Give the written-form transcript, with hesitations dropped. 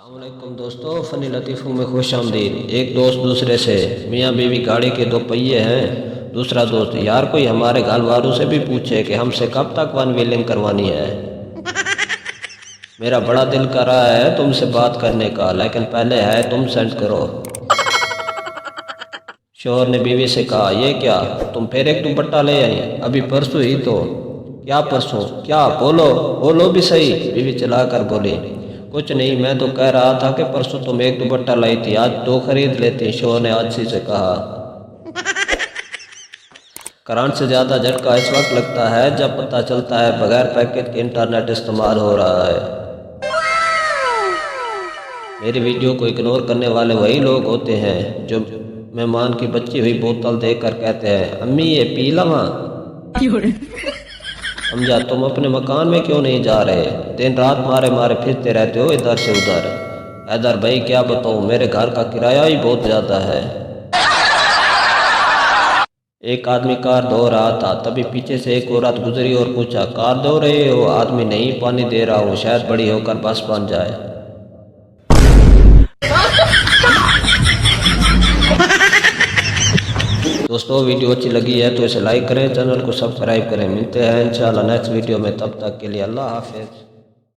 अस्सलामुअलैकुम दोस्तों, फ़नी लतीफ़ों में खुश आमदीद। एक दोस्त दूसरे से, मियाँ बीवी गाड़ी के दो पहिए हैं। दूसरा दोस्त, यार कोई हमारे घर वालों से भी पूछे कि हमसे कब तक वन व्हीलिंग करवानी है। मेरा बड़ा दिल कर रहा है तुमसे बात करने का, लेकिन पहले है तुम सेंड करो। शौहर ने बीवी से कहा, ये क्या तुम फिर एक दुपट्टा ले आई? अभी परसों ही तो। क्या परसों? क्या बोलो बोलो भी सही। बीवी चलाकर बोली, कुछ नहीं, मैं तो कह रहा था कि परसों तुम एक दुपट्टा लाई थी, आज दो खरीद लेते। शौहर ने आलसी से कहा। करंट से ज़्यादा झटका इस वक्त लगता है जब पता चलता है बगैर पैकेट के इंटरनेट इस्तेमाल हो रहा है। मेरी वीडियो को इग्नोर करने वाले वही लोग होते हैं जो मेहमान की बची हुई बोतल देखकर कहते हैं, अम्मी ये पी लवा। समझा, तुम अपने मकान में क्यों नहीं जा रहे? दिन रात मारे मारे फिरते रहते हो इधर से उधर। हैदर भाई क्या बताऊँ, मेरे घर का किराया ही बहुत ज़्यादा है। एक आदमी कार धो रहा था, तभी पीछे से एक औरत गुजरी और पूछा, कार धो रहे हो? आदमी, नहीं, पानी दे रहा हूँ, शायद बड़ी होकर बस बन जाए। दोस्तों, वीडियो अच्छी लगी है तो इसे लाइक करें, चैनल को सब्सक्राइब करें। मिलते हैं इंशाल्लाह नेक्स्ट वीडियो में, तब तक के लिए अल्लाह हाफिज़।